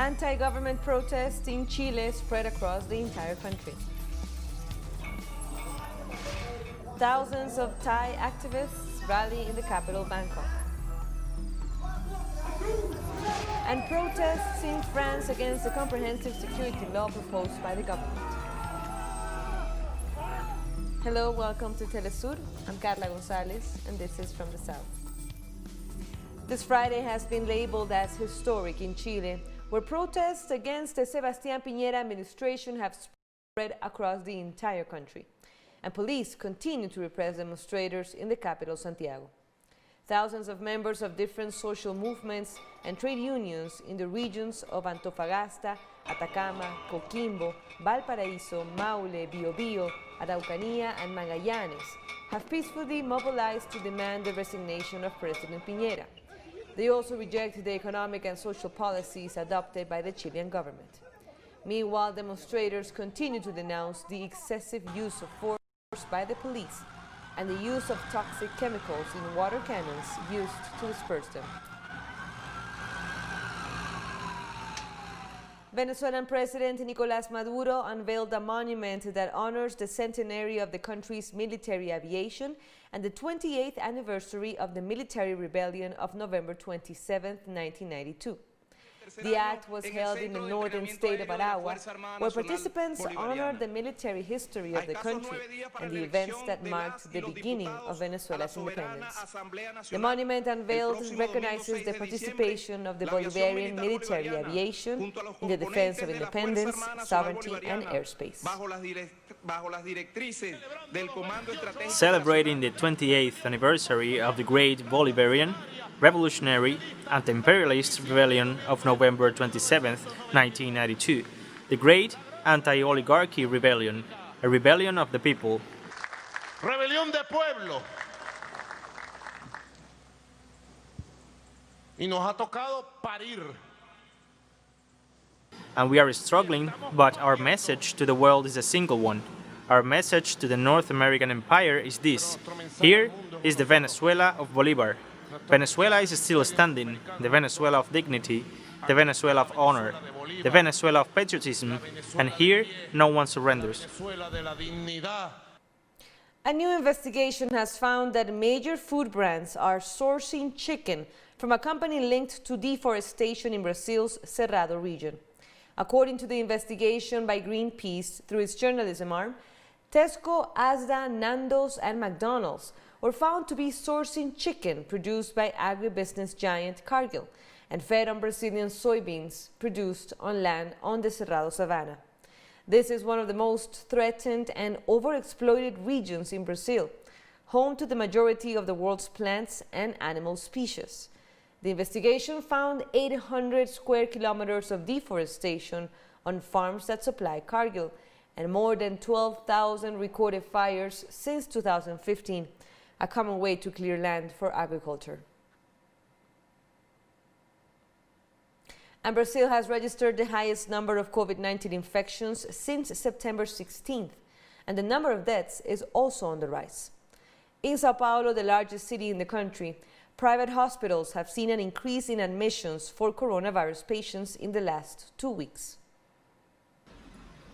Anti-government protests in Chile spread across the entire country. Thousands of Thai activists rally in the capital, Bangkok. And protests in France against the comprehensive security law proposed by the government. Hello, welcome to teleSUR. I'm Carla Gonzalez, and this is from the South. This Friday has been labeled as historic in Chile, where protests against the Sebastián Piñera administration have spread across the entire country, and police continue to repress demonstrators in the capital, Santiago. Thousands of members of different social movements and trade unions in the regions of Antofagasta, Atacama, Coquimbo, Valparaíso, Maule, Biobío, Araucanía, and Magallanes have peacefully mobilized to demand the resignation of President Piñera. They also reject the economic and social policies adopted by the Chilean government. Meanwhile, demonstrators continue to denounce the excessive use of force by the police and the use of toxic chemicals in water cannons used to disperse them. Venezuelan President Nicolás Maduro unveiled a monument that honors the centenary of the country's military aviation and the 28th anniversary of the military rebellion of November 27, 1992. The act was held in the northern state of Aragua, where participants honored the military history of the country and the events that marked the beginning of Venezuela's independence. The monument unveiled recognizes the participation of the Bolivarian Military aviation in the defense of independence, sovereignty, and airspace. Celebrating the 28th anniversary of the Great Bolivarian, Revolutionary, Anti-Imperialist Rebellion of November 27, 1992, the Great Anti-Oligarchy Rebellion, a rebellion of the people. Rebelión de pueblo. Y nos ha tocado parir. And we are struggling, but our message to the world is a single one. Our message to the North American empire is this: here is the Venezuela of Bolívar. Venezuela is still standing, the Venezuela of dignity, the Venezuela of honor, the Venezuela of patriotism, and here no one surrenders. A new investigation has found that major food brands are sourcing chicken from a company linked to deforestation in Brazil's Cerrado region. According to the investigation by Greenpeace through its journalism arm, Tesco, Asda, Nando's, and McDonald's were found to be sourcing chicken produced by agribusiness giant Cargill and fed on Brazilian soybeans produced on land on the Cerrado savanna. This is one of the most threatened and overexploited regions in Brazil, home to the majority of the world's plants and animal species. The investigation found 800 square kilometers of deforestation on farms that supply Cargill and more than 12,000 recorded fires since 2015, a common way to clear land for agriculture. And Brazil has registered the highest number of COVID-19 infections since September 16th, and the number of deaths is also on the rise. In Sao Paulo, the largest city in the country, private hospitals have seen an increase in admissions for coronavirus patients in the last 2 weeks.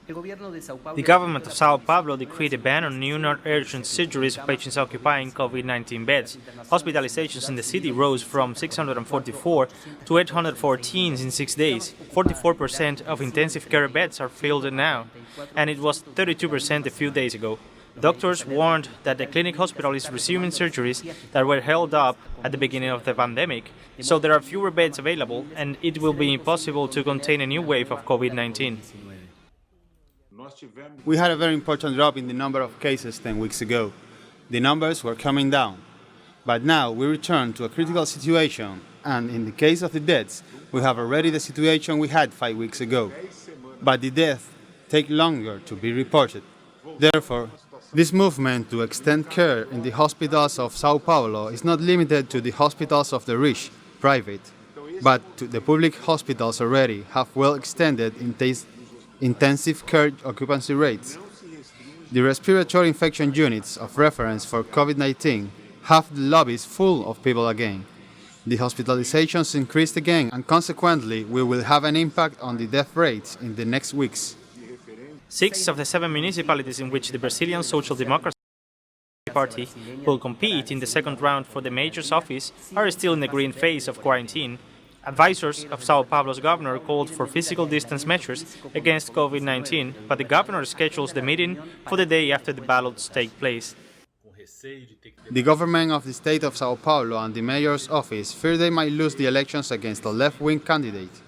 The government of Sao Paulo decreed a ban on new non-urgent surgeries of patients occupying COVID-19 beds. Hospitalizations in the city rose from 644 to 814 in 6 days. 44% of intensive care beds are filled now, and it was 32% a few days ago. Doctors warned that the clinic hospital is resuming surgeries that were held up at the beginning of the pandemic, so there are fewer beds available, and it will be impossible to contain a new wave of COVID-19. We had a very important drop in the number of cases 10 weeks ago. The numbers were coming down. But now we return to a critical situation, and in the case of the deaths, we have already the situation we had 5 weeks ago. But the deaths take longer to be reported. Therefore, this movement to extend care in the hospitals of Sao Paulo is not limited to the hospitals of the rich, private, but to the public hospitals already have well extended intensive care occupancy rates. The respiratory infection units of reference for COVID-19 have the lobbies full of people again. The hospitalizations increased again, and consequently, we will have an impact on the death rates in the next weeks. 6 of the 7 municipalities in which the Brazilian Social Democracy Party will compete in the second round for the mayor's office are still in the green phase of quarantine. Advisors of Sao Paulo's governor called for physical distance measures against COVID-19, but the governor schedules the meeting for the day after the ballots take place. The government of the state of Sao Paulo and the mayor's office fear they might lose the elections against a left-wing candidate.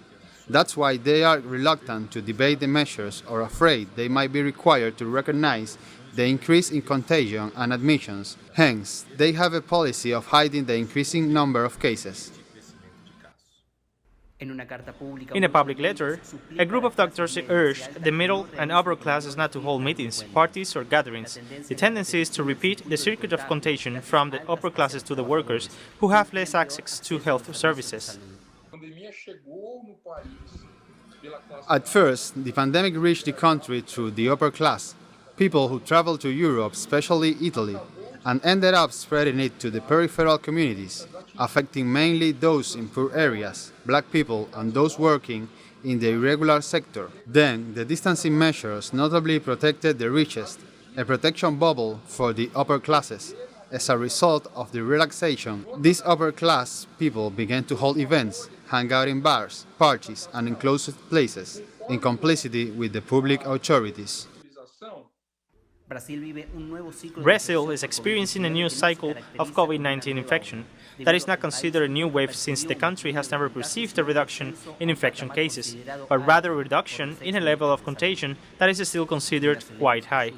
That's why they are reluctant to debate the measures or afraid they might be required to recognize the increase in contagion and admissions. Hence, they have a policy of hiding the increasing number of cases. In a public letter, a group of doctors urged the middle and upper classes not to hold meetings, parties or gatherings. The tendency is to repeat the circuit of contagion from the upper classes to the workers who have less access to health services. At first, the pandemic reached the country through the upper class, people who traveled to Europe, especially Italy, and ended up spreading it to the peripheral communities, affecting mainly those in poor areas, black people, and those working in the irregular sector. Then, the distancing measures notably protected the richest, a protection bubble for the upper classes. As a result of the relaxation, these upper class people began to hold events, hang out in bars, parties, and enclosed places, in complicity with the public authorities. Brazil is experiencing a new cycle of COVID-19 infection that is not considered a new wave since the country has never perceived a reduction in infection cases, but rather a reduction in a level of contagion that is still considered quite high.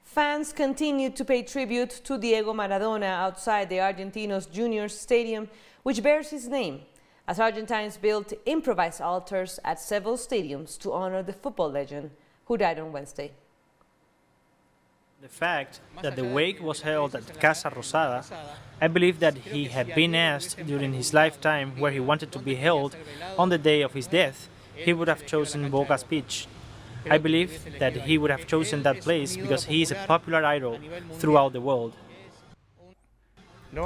Fans continued to pay tribute to Diego Maradona outside the Argentinos Juniors Stadium, which bears his name, as Argentines built improvised altars at several stadiums to honor the football legend who died on Wednesday. The fact that the wake was held at Casa Rosada, I believe that he had been asked during his lifetime where he wanted to be held on the day of his death, he would have chosen Boca's pitch. I believe that he would have chosen that place because he is a popular idol throughout the world. We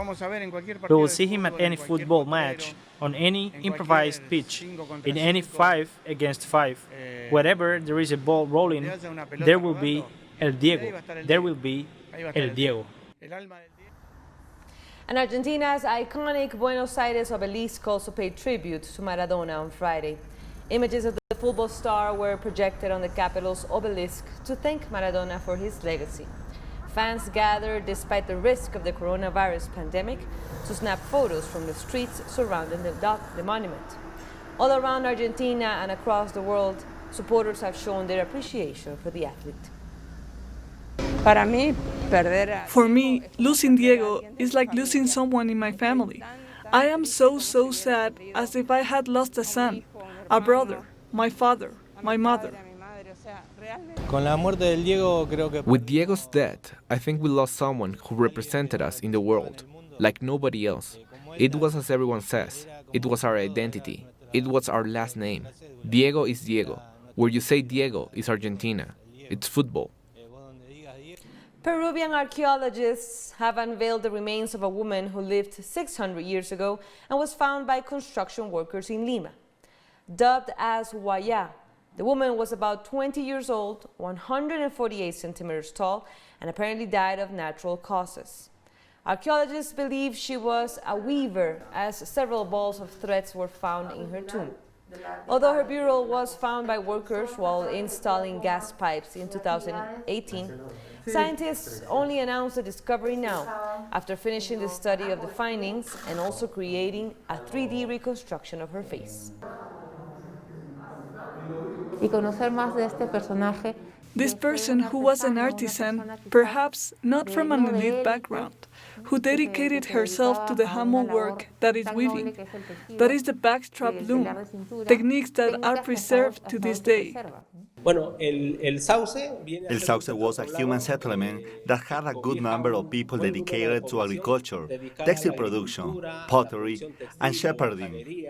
will see him at any football match, on any improvised pitch, in any 5 against 5. Wherever there is a ball rolling, there will be El Diego. There will be El Diego. And Argentina's iconic Buenos Aires obelisk also paid tribute to Maradona on Friday. Images of the football star were projected on the capital's obelisk to thank Maradona for his legacy. Fans gathered despite the risk of the coronavirus pandemic to snap photos from the streets surrounding the monument. All around Argentina and across the world, supporters have shown their appreciation for the athlete. For me, losing Diego is like losing someone in my family. I am so sad, as if I had lost a son, a brother, my father, my mother. With Diego's death, I think we lost someone who represented us in the world, like nobody else. It was as everyone says, it was our identity, it was our last name. Diego is Diego. Where you say Diego is Argentina. It's football. Peruvian archaeologists have unveiled the remains of a woman who lived 600 years ago and was found by construction workers in Lima. Dubbed as Huayá, the woman was about 20 years old, 148 centimeters tall, and apparently died of natural causes. Archaeologists believe she was a weaver, as several balls of threads were found in her tomb. Although her burial was found by workers while installing gas pipes in 2018, scientists only announced the discovery now, after finishing the study of the findings and also creating a 3D reconstruction of her face. This person, who was an artisan, perhaps not from an elite background, who dedicated herself to the humble work that is weaving, that is the backstrap loom, techniques that are preserved to this day. El Sauce was a human settlement that had a good number of people dedicated to agriculture, textile production, pottery, and shepherding.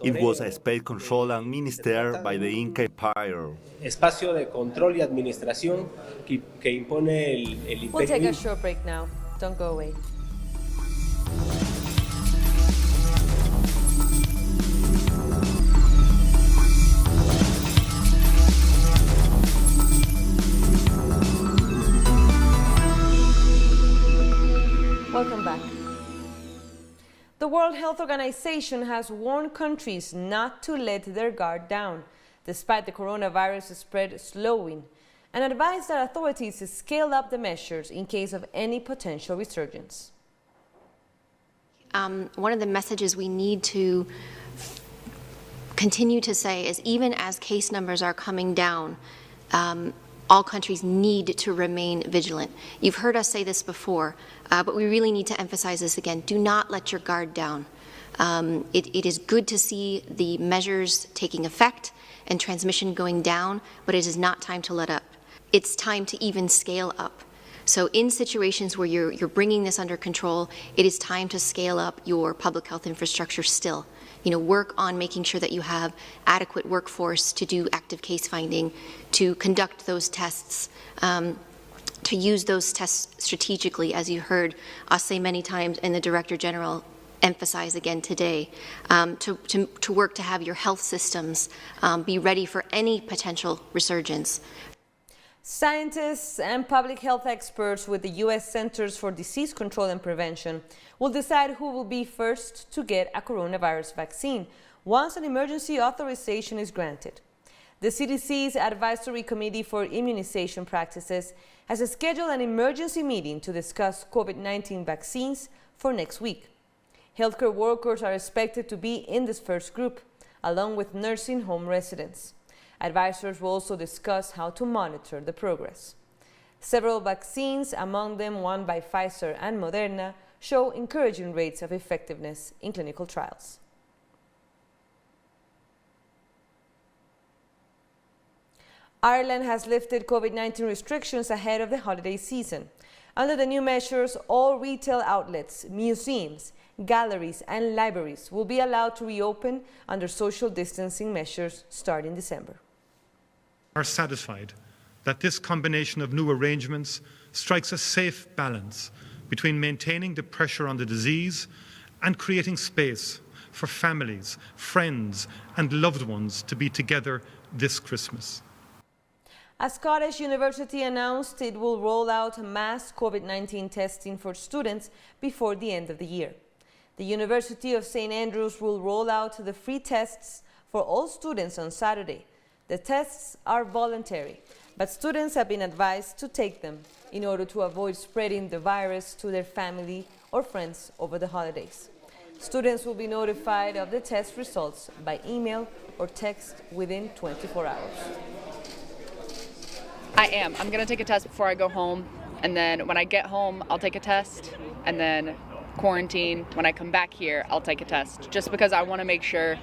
It was a space controlled and administered by the Inca Empire. Espacio de control y administración que impone el imperio. We'll take a short break now. Don't go away. Welcome back. The World Health Organization has warned countries not to let their guard down, despite the coronavirus spread slowing, and advised that authorities scale up the measures in case of any potential resurgence. One of the messages we need to continue to say is even as case numbers are coming down, all countries need to remain vigilant. You've heard us say this before, but we really need to emphasize this again. Do not let your guard down. It is good to see the measures taking effect and transmission going down, but it is not time to let up. It's time to even scale up. So in situations where you're bringing this under control, it is time to scale up your public health infrastructure still. Work on making sure that you have adequate workforce to do active case finding, to conduct those tests, to use those tests strategically, as you heard us say many times, and the Director General emphasize again today, to work to have your health systems be ready for any potential resurgence. Scientists and public health experts with the U.S. Centers for Disease Control and Prevention will decide who will be first to get a coronavirus vaccine once an emergency authorization is granted. The CDC's Advisory Committee for Immunization Practices has scheduled an emergency meeting to discuss COVID-19 vaccines for next week. Healthcare workers are expected to be in this first group, along with nursing home residents. Advisors will also discuss how to monitor the progress. Several vaccines, among them one by Pfizer and Moderna, show encouraging rates of effectiveness in clinical trials. Ireland has lifted COVID-19 restrictions ahead of the holiday season. Under the new measures, all retail outlets, museums, galleries and libraries will be allowed to reopen under social distancing measures starting December. Are satisfied that this combination of new arrangements strikes a safe balance between maintaining the pressure on the disease and creating space for families, friends and loved ones to be together this Christmas. A Scottish university announced it will roll out mass COVID-19 testing for students before the end of the year. The University of St. Andrews will roll out the free tests for all students on Saturday. The tests are voluntary, but students have been advised to take them in order to avoid spreading the virus to their family or friends over the holidays. Students will be notified of the test results by email or text within 24 hours. I'm going to take a test before I go home, and then when I get home, I'll take a test, and then quarantine. When I come back here, I'll take a test, just because I want to make sure,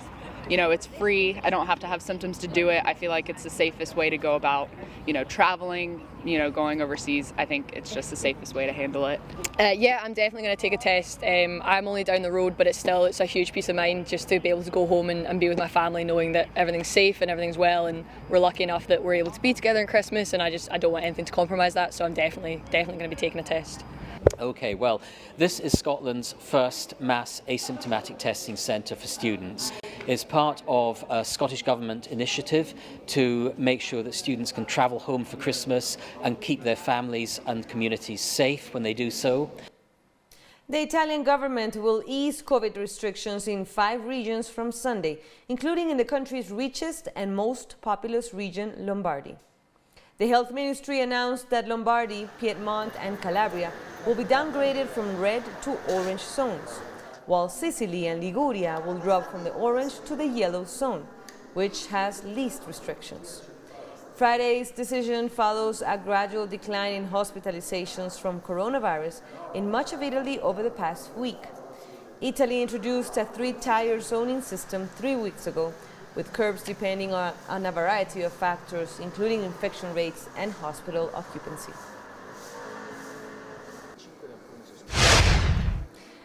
it's free. I don't have to have symptoms to do it. I feel like it's the safest way to go about, traveling, going overseas. I think it's just the safest way to handle it. Yeah, I'm definitely going to take a test. I'm only down the road, but it's a huge peace of mind just to be able to go home and be with my family, knowing that everything's safe and everything's well, and we're lucky enough that we're able to be together in Christmas, and I don't want anything to compromise that, so I'm definitely going to be taking a test. Okay, well, this is Scotland's first mass asymptomatic testing centre for students. It's part of a Scottish Government initiative to make sure that students can travel home for Christmas and keep their families and communities safe when they do so. The Italian government will ease COVID restrictions in 5 regions from Sunday, including in the country's richest and most populous region, Lombardy. The Health Ministry announced that Lombardy, Piedmont and Calabria will be downgraded from red to orange zones, while Sicily and Liguria will drop from the orange to the yellow zone, which has least restrictions. Friday's decision follows a gradual decline in hospitalizations from coronavirus in much of Italy over the past week. Italy introduced a 3-tier zoning system 3 weeks ago, with curbs depending on a variety of factors, including infection rates and hospital occupancy.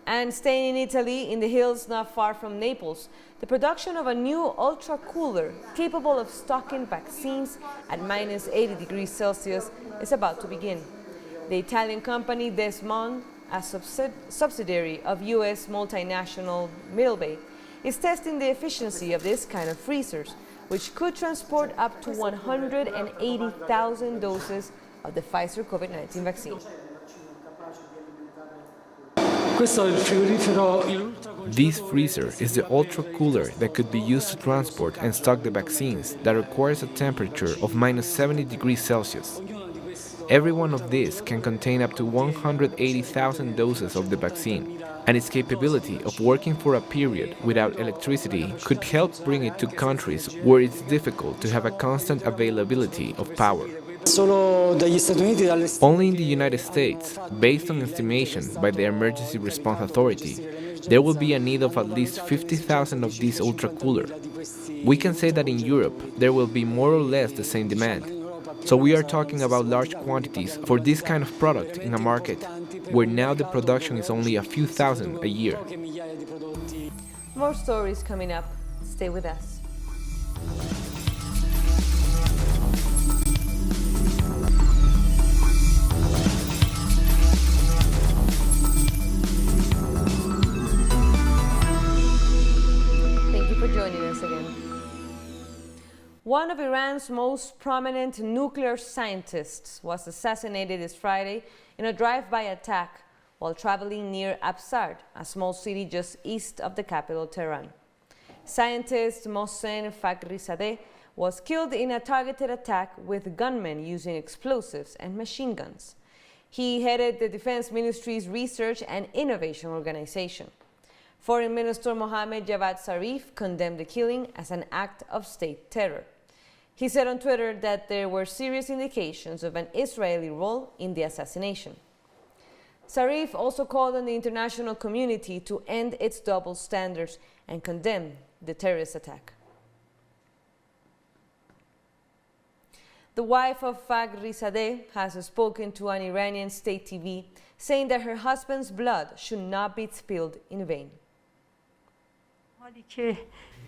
And staying in Italy, in the hills not far from Naples, the production of a new ultra-cooler capable of stocking vaccines at -80 degrees Celsius is about to begin. The Italian company Desmond, a subsidiary of U.S. multinational Middlebay, is testing the efficiency of this kind of freezers, which could transport up to 180,000 doses of the Pfizer COVID-19 vaccine. This freezer is the ultra cooler that could be used to transport and stock the vaccines that requires a temperature of -70 degrees Celsius. Every one of these can contain up to 180,000 doses of the vaccine, and its capability of working for a period without electricity could help bring it to countries where it's difficult to have a constant availability of power. Only in the United States, based on estimations by the Emergency Response Authority, there will be a need of at least 50,000 of these ultra-cooler. We can say that in Europe, there will be more or less the same demand. So we are talking about large quantities for this kind of product in a market where now the production is only a few thousand a year. More stories coming up. Stay with us. Thank you for joining us again. One of Iran's most prominent nuclear scientists was assassinated this Friday in a drive-by attack while traveling near Absard, a small city just east of the capital, Tehran. Scientist Mohsen Fakhrizadeh was killed in a targeted attack with gunmen using explosives and machine guns. He headed the Defense Ministry's Research and Innovation Organization. Foreign Minister Mohammad Javad Zarif condemned the killing as an act of state terror. He said on Twitter that there were serious indications of an Israeli role in the assassination. Zarif also called on the international community to end its double standards and condemn the terrorist attack. The wife of Fakhrizadeh has spoken to an Iranian state TV, saying that her husband's blood should not be spilled in vain.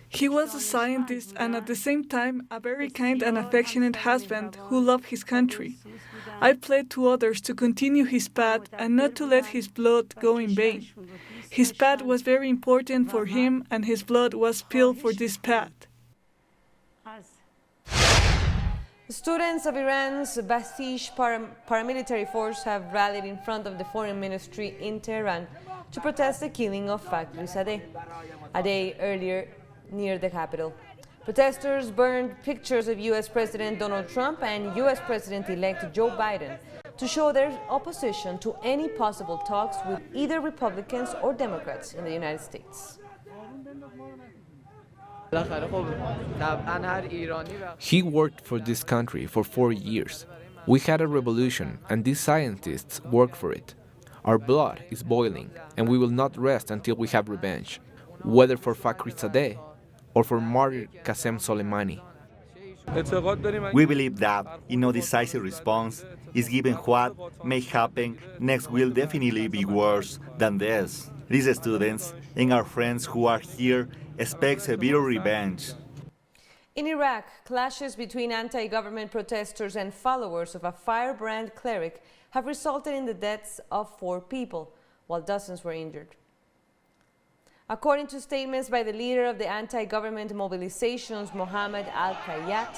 He was a scientist and at the same time a very kind and affectionate husband who loved his country. I plead to others to continue his path and not to let his blood go in vain. His path was very important for him and his blood was spilled for this path. Students of Iran's Basij paramilitary force have rallied in front of the foreign ministry in Tehran to protest the killing of Fakhrizadeh a day earlier near the capital. Protesters burned pictures of U.S. President Donald Trump and U.S. President-elect Joe Biden to show their opposition to any possible talks with either Republicans or Democrats in the United States. He worked for this country for 4 years. We had a revolution, and these scientists worked for it. Our blood is boiling, and we will not rest until we have revenge, whether for Fakhrizadeh or for martyr Qasem Soleimani. We believe that, in no decisive response, is given what may happen next will definitely be worse than this. These students and our friends who are here expect severe revenge. In Iraq, clashes between anti-government protesters and followers of a firebrand cleric have resulted in the deaths of 4 people, while dozens were injured. According to statements by the leader of the anti-government mobilizations, Mohammed al-Qayyat,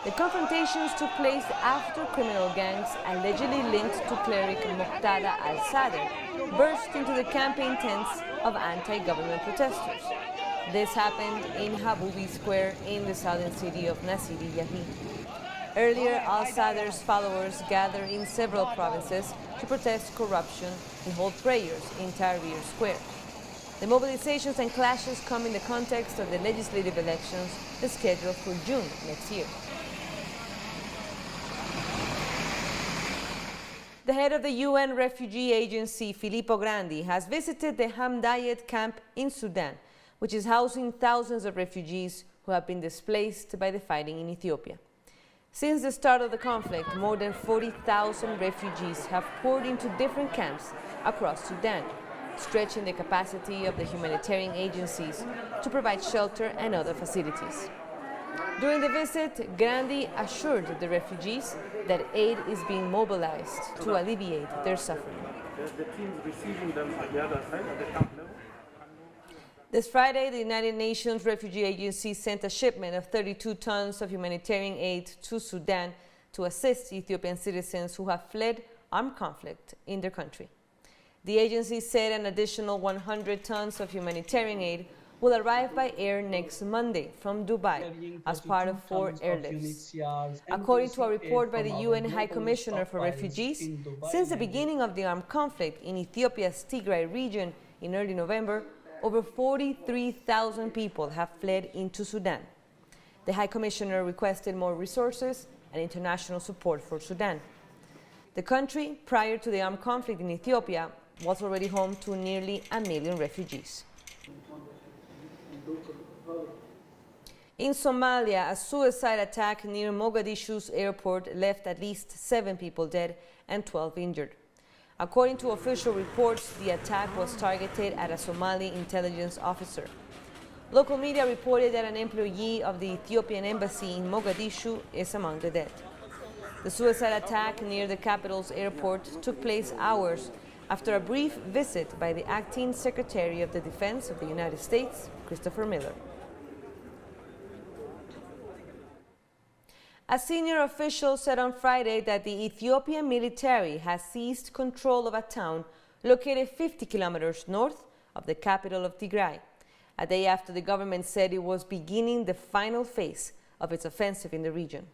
the confrontations took place after criminal gangs allegedly linked to cleric Muqtada al-Sadr burst into the campaign tents of anti-government protesters. This happened in Haboubi Square in the southern city of Nasiri Yahi. Earlier, al-Sadr's followers gathered in several provinces to protest corruption and hold prayers in Tahrir Square. The mobilizations and clashes come in the context of the legislative elections scheduled for June next year. The head of the UN Refugee Agency, Filippo Grandi, has visited the Hamdayet camp in Sudan, which is housing thousands of refugees who have been displaced by the fighting in Ethiopia. Since the start of the conflict, more than 40,000 refugees have poured into different camps across Sudan, stretching the capacity of the humanitarian agencies to provide shelter and other facilities. During the visit, Grandi assured the refugees that aid is being mobilized to alleviate their suffering. This Friday, the United Nations Refugee Agency sent a shipment of 32 tons of humanitarian aid to Sudan to assist Ethiopian citizens who have fled armed conflict in their country. The agency said an additional 100 tons of humanitarian aid will arrive by air next Monday from Dubai as part of 4 airlifts. According to a report by the UN High Commissioner for Refugees, since the beginning of the armed conflict in Ethiopia's Tigray region in early November, over 43,000 people have fled into Sudan. The High Commissioner requested more resources and international support for Sudan. The country, prior to the armed conflict in Ethiopia, was already home to nearly 1 million refugees. In Somalia, a suicide attack near Mogadishu's airport left at least 7 people dead and 12 injured. According to official reports, the attack was targeted at a Somali intelligence officer. Local media reported that an employee of the Ethiopian embassy in Mogadishu is among the dead. The suicide attack near the capital's airport took place hours after a brief visit by the acting Secretary of the Defense of the United States, Christopher Miller. A senior official said on Friday that the Ethiopian military has seized control of a town located 50 kilometers north of the capital of Tigray, a day after the government said it was beginning the final phase of its offensive in the region.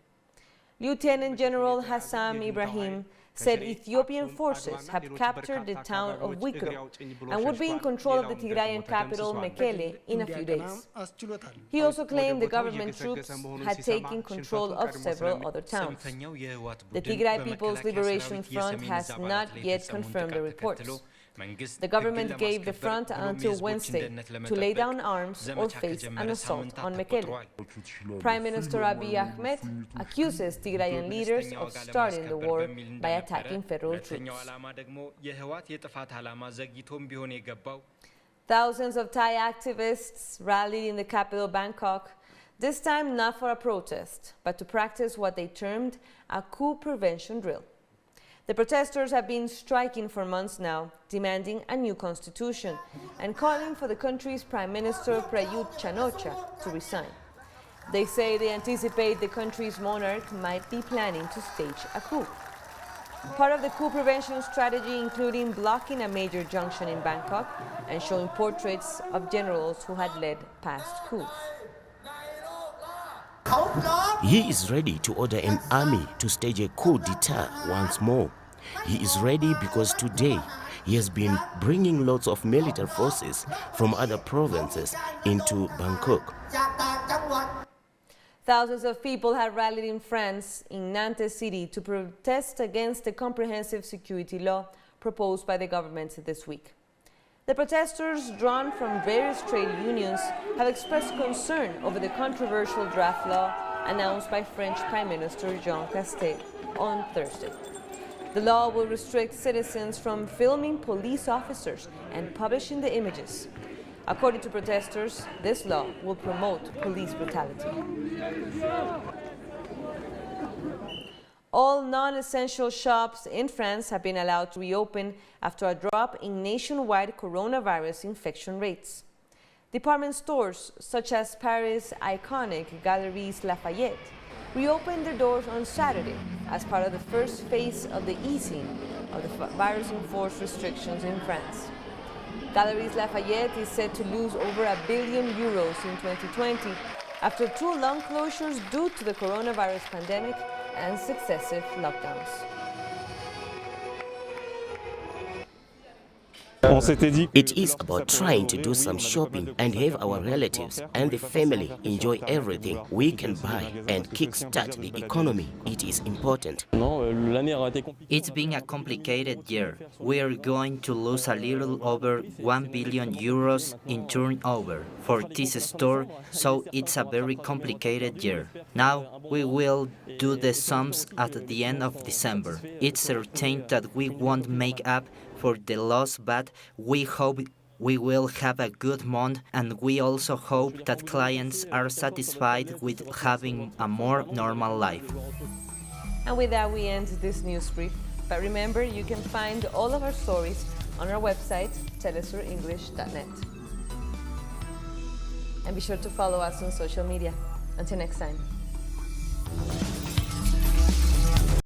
Lieutenant General Hassam Ibrahim said Ethiopian forces have captured the town of Wikro and would be in control of the Tigrayan capital, Mekele, in a few days. He also claimed the government troops had taken control of several other towns. The Tigray People's Liberation Front has not yet confirmed the reports. The government gave the front until Wednesday to lay down arms or face an assault on Mekele. Prime Minister Abiy Ahmed accuses Tigrayan leaders of starting the war by attacking federal troops. Thousands of Thai activists rallied in the capital Bangkok, this time not for a protest, but to practice what they termed a coup prevention drill. The protesters have been striking for months now, demanding a new constitution and calling for the country's Prime Minister Prayut Chan-o-cha to resign. They say they anticipate the country's monarch might be planning to stage a coup. Part of the coup prevention strategy including blocking a major junction in Bangkok and showing portraits of generals who had led past coups. He is ready to order an army to stage a coup d'etat once more. He is ready because today he has been bringing lots of military forces from other provinces into Bangkok. Thousands of people had rallied in France, in Nantes city, to protest against the comprehensive security law proposed by the government this week. The protesters, drawn from various trade unions, have expressed concern over the controversial draft law announced by French Prime Minister Jean Castex on Thursday. The law will restrict citizens from filming police officers and publishing the images. According to protesters, this law will promote police brutality. All non-essential shops in France have been allowed to reopen after a drop in nationwide coronavirus infection rates. Department stores, such as Paris' iconic Galeries Lafayette, reopened their doors on Saturday as part of the first phase of the easing of the virus-enforced restrictions in France. Galeries Lafayette is said to lose over €1 billion in 2020 after 2 long closures due to the coronavirus pandemic and successive lockdowns. It is about trying to do some shopping and have our relatives and the family enjoy everything we can buy and kickstart the economy. It is important. It's been a complicated year. We are going to lose a little over €1 billion in turnover for this store, so it's a very complicated year. Now we will do the sums at the end of December. It's certain that we won't make up for the loss, but we hope we will have a good month, and we also hope that clients are satisfied with having a more normal life. And with that, we end this news brief. But remember, you can find all of our stories on our website, telesurenglish.net. And be sure to follow us on social media. Until next time.